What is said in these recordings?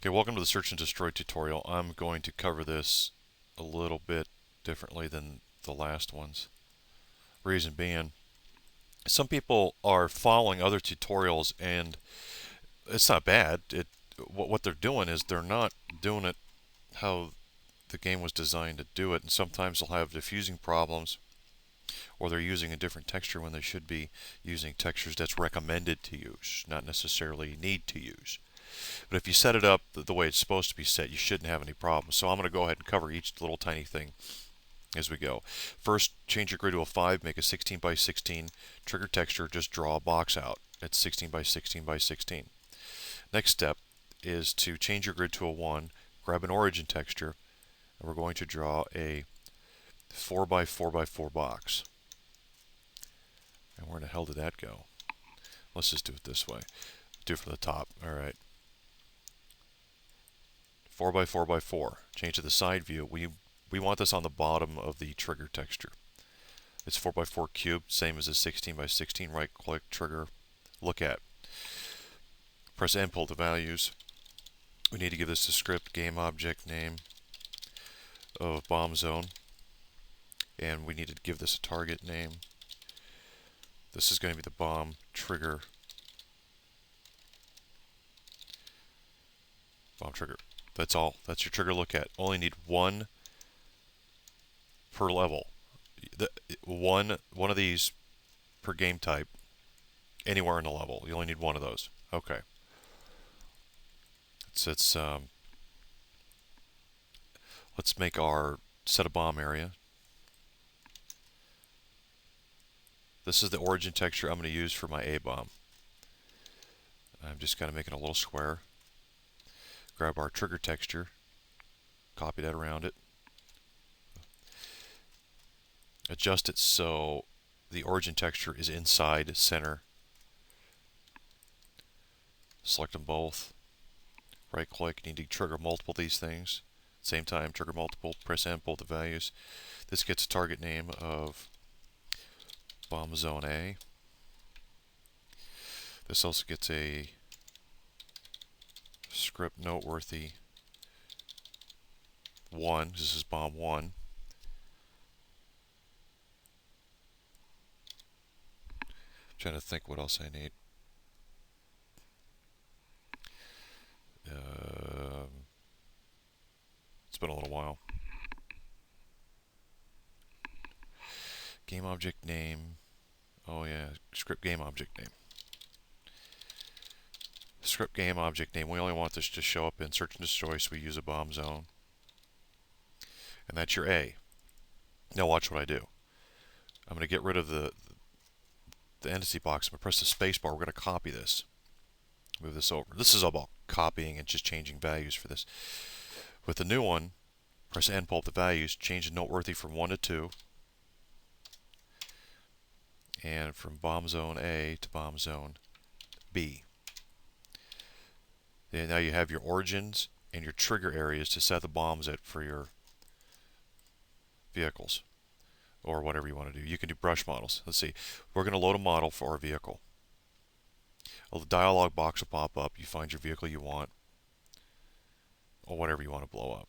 Okay, welcome to the Search and Destroy tutorial. I'm going to cover this a little bit differently than the last ones. Reason being, some people are following other tutorials and it's not bad. What they're doing is they're not doing it how the game was designed to do it, and sometimes they'll have diffusing problems or they're using a different texture when they should be using textures that's recommended to use, not necessarily need to use. But if you set it up the way it's supposed to be set, you shouldn't have any problems. So I'm going to go ahead and cover each little tiny thing as we go. First, change your grid to a 5, make a 16 by 16 trigger texture, just draw a box out at 16 by 16 by 16. Next step is to change your grid to a 1, grab an origin texture, and we're going to draw a 4 by 4 by 4 box. And where the hell did that go? Let's just do it this way. Do it from the top. Alright. 4 by 4 by 4. Change to the side view. We want this on the bottom of the trigger texture. It's 4 by 4 cubed, same as a 16 by 16. Right click, trigger, look at. Press N, pull the values. We need to give this a script game object name of bomb zone. And we need to give this a target name. This is going to be the bomb trigger. Bomb trigger. That's all. That's your trigger look at. Only need one per level. One of these per game type anywhere in the level. You only need one of those. Okay. Let's make our set a bomb area. This is the origin texture I'm going to use for my A bomb. I'm just going to make it a little square. Grab our trigger texture, copy that around it, adjust it so the origin texture is inside center. Select them both, right click, need to trigger multiple of these things. Same time, trigger multiple, press N, pull the values. This gets a target name of bomb zone A. This also gets a script noteworthy 1. This is bomb 1. Trying to think what else I need. It's been a little while. Game object name. Oh yeah, script game object name. Script game object name. We only want this to show up in search and destroy, so we use a bomb zone. And that's your A. Now watch what I do. I'm going to get rid of the entity box. I'm going to press the space bar. We're going to copy this. Move this over. This is all about copying and just changing values for this. With the new one, press N, pull up the values, change the noteworthy from 1 to 2. And from bomb zone A to bomb zone B. And now you have your origins and your trigger areas to set the bombs at for your vehicles or whatever you want to do. You can do brush models. Let's see. We're going to load a model for our vehicle. Well, the dialog box will pop up. You find your vehicle you want or whatever you want to blow up.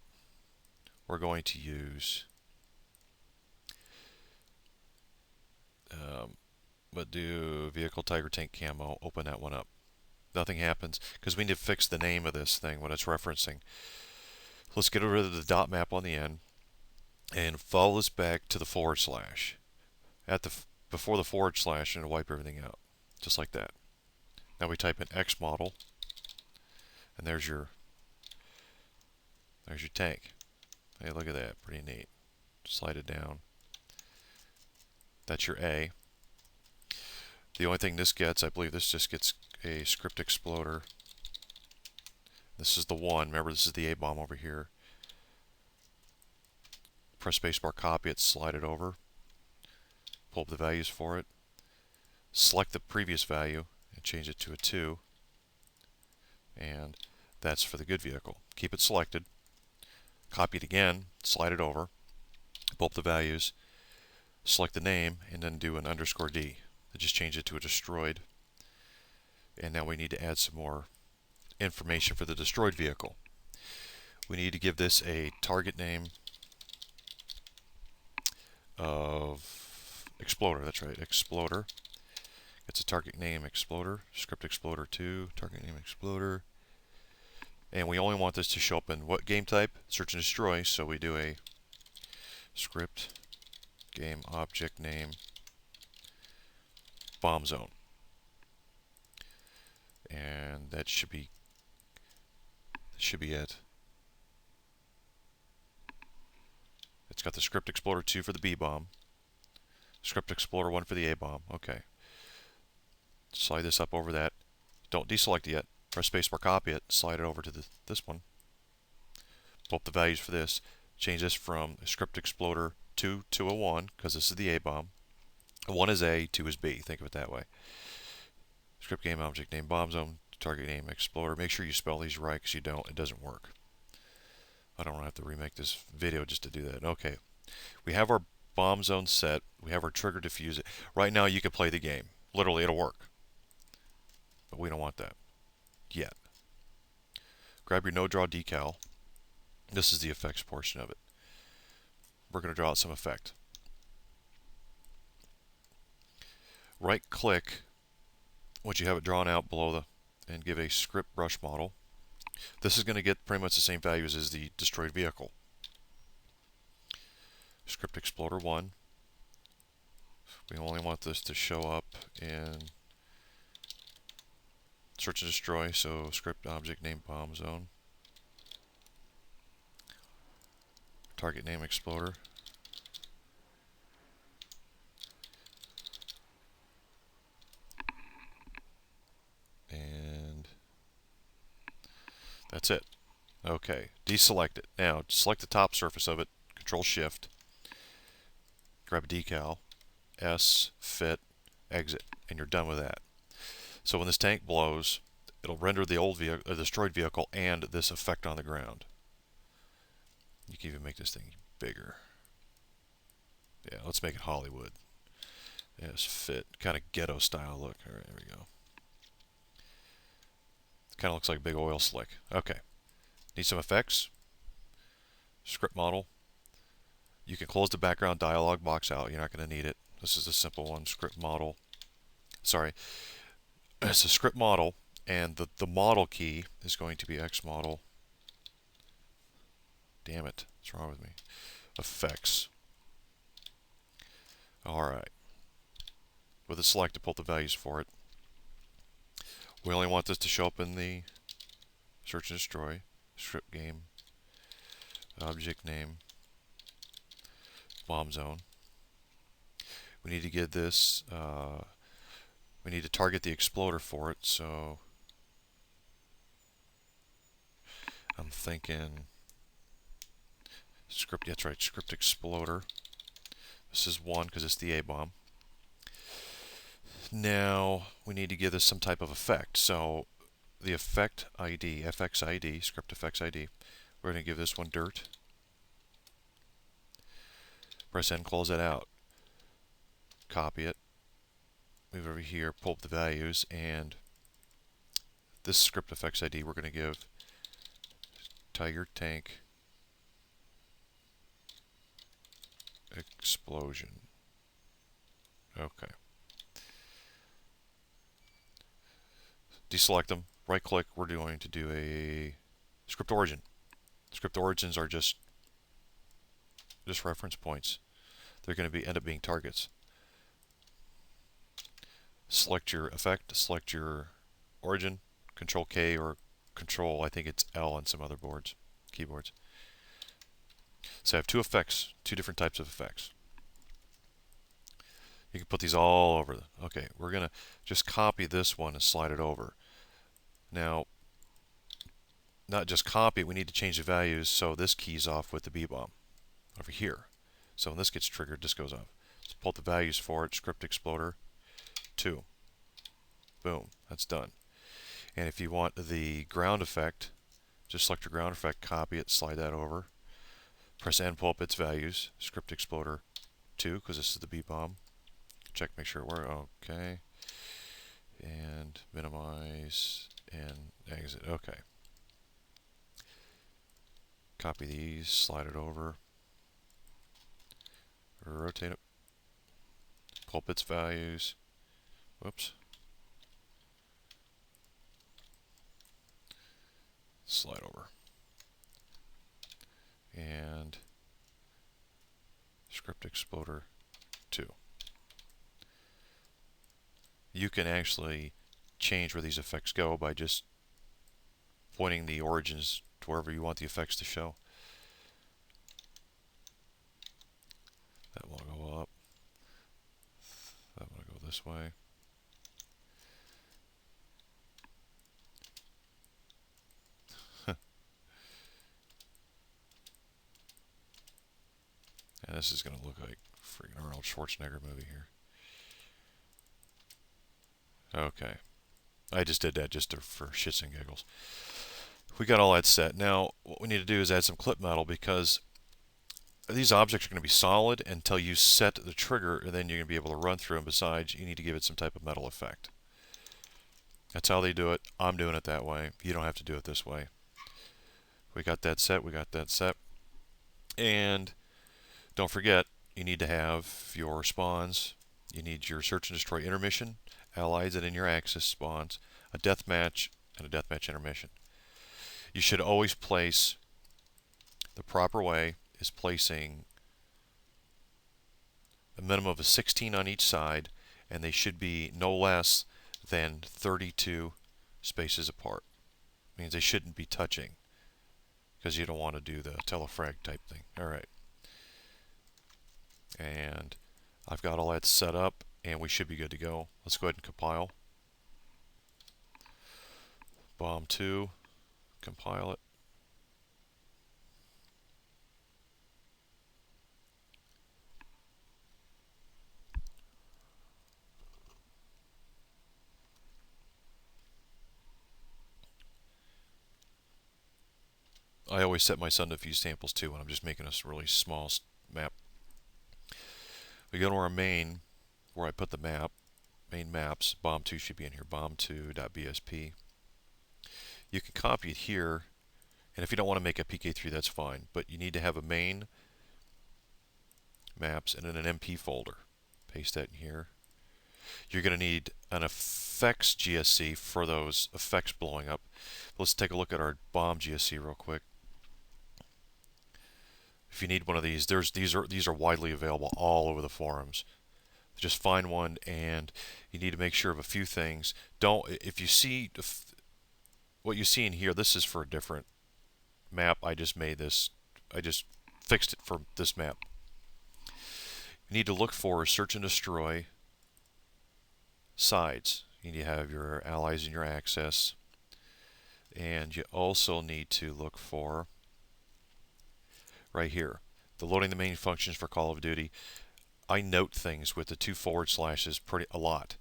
We're going to use but do vehicle tiger tank camo. Open that one up. Nothing happens because we need to fix the name of this thing, what it's referencing. Let's get rid of the dot map on the end and follow this back to the /. Before the / and wipe everything out, just like that. Now we type in X model, and there's your tank. Hey, look at that, pretty neat. Slide it down. That's your A. The only thing this gets, I believe this just gets a script exploder. This is the 1. Remember, this is the A bomb over here. Press spacebar, copy it, slide it over. Pull up the values for it. Select the previous value and change it to a 2. And that's for the good vehicle. Keep it selected. Copy it again, slide it over. Pull up the values. Select the name and then do an _D. Just change it to a destroyed. And now we need to add some more information for the destroyed vehicle. We need to give this a target name of Exploder. That's right, Exploder. It's a target name Exploder, script Exploder 2, target name Exploder. And we only want this to show up in what game type? Search and destroy. So we do a script game object name bomb zone. And that should be it. It's got the script Explorer 2 for the B bomb, script Explorer 1 for the A bomb. Okay. Slide this up over that. Don't deselect it yet. Press spacebar, copy it, slide it over to this one. Pull up the values for this. Change this from script Explorer 2 to a 1 because this is the A bomb. 1 is A, 2 is B. Think of it that way. Script game object name bomb zone, target name Explorer. Make sure you spell these right because you don't, it doesn't work. I don't have to remake this video just to do that. Okay. We have our bomb zone set. We have our trigger to fuse it. Right now you can play the game. Literally, it'll work. But we don't want that yet. Grab your no draw decal. This is the effects portion of it. We're going to draw out some effect. Right click once you have it drawn out below and give a script brush model. This is going to get pretty much the same values as the destroyed vehicle. Script Explorer 1. We only want this to show up in search and destroy, so script object name bomb zone. Target name Explorer. And that's it. Okay, deselect it. Now, select the top surface of it, Control Shift, grab a decal, S, fit, exit, and you're done with that. So when this tank blows, it'll render the old vehicle, the destroyed vehicle, and this effect on the ground. You can even make this thing bigger. Yeah, let's make it Hollywood. Yes, fit, kind of ghetto style look. All right, there we go. Kind of looks like a big oil slick. Okay. Need some effects. Script model. You can close the background dialog box out. You're not going to need it. This is a simple one. Script model. Sorry. It's a script model, and the model key is going to be X model. Damn it. What's wrong with me? Effects. Alright. With it selected, pull the values for it. We only want this to show up in the search and destroy. Script game. Object name. Bomb zone. We need to get this, we need to target the exploder for it, so I'm thinking script, that's right, script exploder. This is 1 because it's the A bomb. Now we need to give this some type of effect, so the effect ID, FX ID, script effects ID, we're going to give this one dirt. Press N, close it out. Copy it. Move over here, pull up the values, and this script effects ID we're going to give Tiger Tank Explosion. Okay. Deselect them. Right click. We're going to do a script origin. Script origins are just reference points. They're going to end up being targets. Select your effect, select your origin, Control K or Control, I think it's L on some other keyboards. So I have two effects, two different types of effects. You can put these all over. Okay, we're going to just copy this one and slide it over. Now, not just copy, we need to change the values so this key's off with the B bomb over here. So when this gets triggered, this goes off. So pull the values for it, script exploder 2. Boom, that's done. And if you want the ground effect, just select your ground effect, copy it, slide that over. Press N, pull up its values, script exploder 2, because this is the B bomb. Check, make sure it works. Okay. And minimize and exit. Okay. Copy these, slide it over, rotate it, pull up its values. Whoops. Slide over. And script exploder 2. You can actually change where these effects go by just pointing the origins to wherever you want the effects to show. That will go up. That will go this way. And this is going to look like freaking Arnold Schwarzenegger movie here. Okay. I just did that just for shits and giggles. We got all that set. Now, what we need to do is add some clip metal, because these objects are going to be solid until you set the trigger, and then you're going to be able to run through them. Besides, you need to give it some type of metal effect. That's how they do it. I'm doing it that way. You don't have to do it this way. We got that set. We got that set. And don't forget, you need to have your spawns. You need your search and destroy intermission, allies, and in your axis spawns, a deathmatch, and a deathmatch intermission. You should always place, the proper way is placing a minimum of a 16 on each side, and they should be no less than 32 spaces apart. Means they shouldn't be touching, because you don't want to do the telefrag type thing. Alright. And I've got all that set up, and we should be good to go. Let's go ahead and compile. Bomb 2, compile it. I always set my sun to view samples too when I'm just making a really small map. We go to our main, where I put the map, main maps. Bomb 2 should be in here, bomb2.bsp. You can copy it here, and if you don't want to make a PK3, that's fine, but you need to have a main maps and then an MP folder. Paste that in here. You're going to need an effects GSC for those effects blowing up. Let's take a look at our bomb GSC real quick. If you need one of these, these are widely available all over the forums. Just find one, and you need to make sure of a few things. If you see what you see in here, this is for a different map. I just fixed it for this map. You need to look for search and destroy sides. You need to have your allies in your access, and you also need to look for right here, the loading the main functions for Call of Duty. I note things with the 2 forward slashes a lot.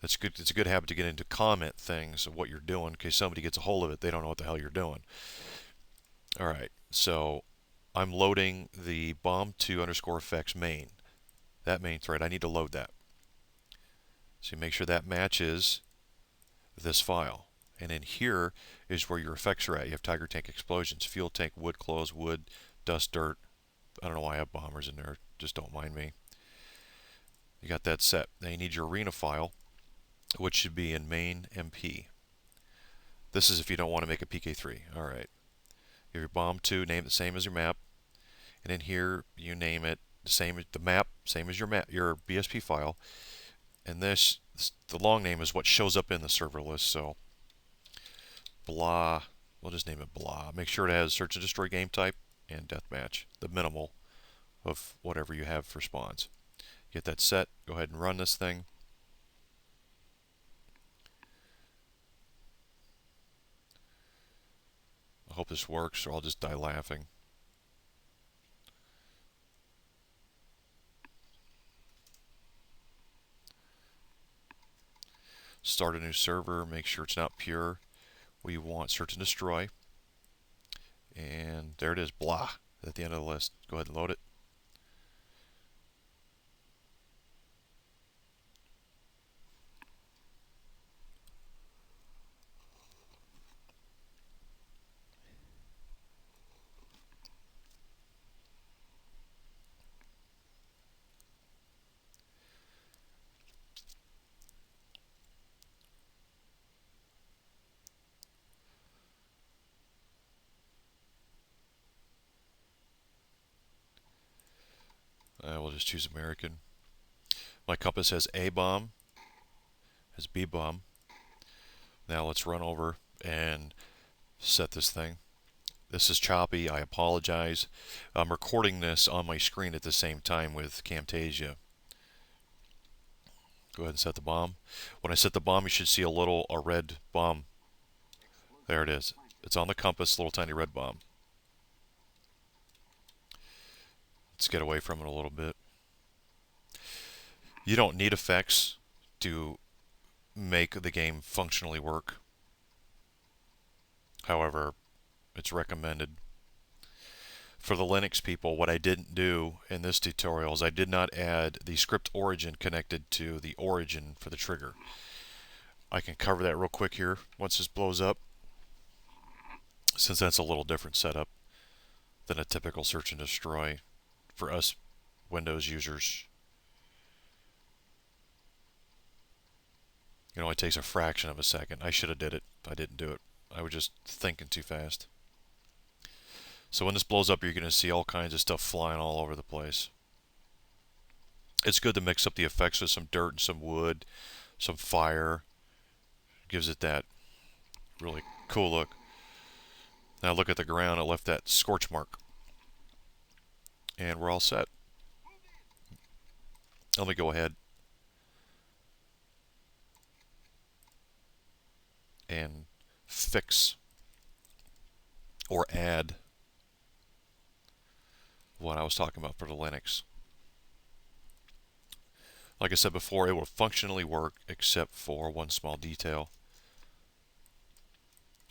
That's good. It's a good habit to get into comment things of what you're doing, in case somebody gets a hold of it, they don't know what the hell you're doing. Alright, so I'm loading the bomb2_effects main. That main thread, I need to load that. So you make sure that matches this file. And in here is where your effects are at. You have Tiger Tank explosions, fuel tank, wood clothes, wood, dust, dirt. I don't know why I have bombers in there. Just don't mind me. You got that set. Now you need your arena file, which should be in main MP. This is if you don't want to make a PK3. Alright. You have your bomb 2, name it the same as your map. And in here you name it the same as the map, same as your map, your BSP file. And this, the long name is what shows up in the server list, so blah, we'll just name it blah. Make sure it has search and destroy game type and deathmatch, the minimal of whatever you have for spawns. Get that set, go ahead and run this thing. I hope this works, or I'll just die laughing. Start a new server, make sure it's not pure. We want search and destroy. And there it is, blah, at the end of the list. Go ahead and load it. just choose American. My compass has A bomb, has B bomb. Now let's run over and set this thing. This is choppy, I apologize. I'm recording this on my screen at the same time with Camtasia. Go ahead and set the bomb. When I set the bomb, you should see a red bomb. There it is. It's on the compass, little tiny red bomb. Let's get away from it a little bit. You don't need effects to make the game functionally work. However, it's recommended. For the Linux people, what I didn't do in this tutorial is I did not add the script origin connected to the origin for the trigger. I can cover that real quick here once this blows up, since that's a little different setup than a typical search and destroy for us Windows users. It only takes a fraction of a second. I should have did it. I didn't do it. I was just thinking too fast. So when this blows up, you're going to see all kinds of stuff flying all over the place. It's good to mix up the effects with some dirt and some wood, some fire. Gives it that really cool look. Now look at the ground. It left that scorch mark. And we're all set. Let me go ahead and fix or add what I was talking about for the Linux. Like I said before, it will functionally work except for one small detail.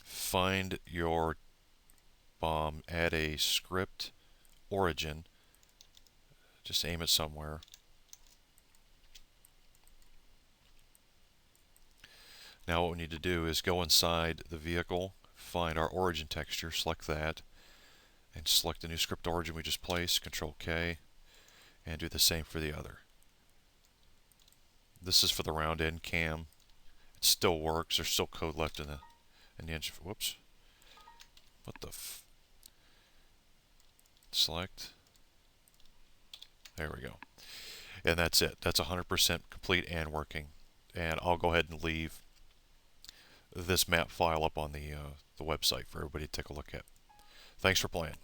Find your bomb, add a script origin, just aim it somewhere. Now what we need to do is go inside the vehicle, find our origin texture, select that, and select the new script origin we just placed, Control K, and do the same for the other. This is for the round end cam. It still works. There's still code left in the engine. Whoops. What the select. There we go. And that's it. That's 100% complete and working. And I'll go ahead and leave this map file up on the website for everybody to take a look at. Thanks for playing.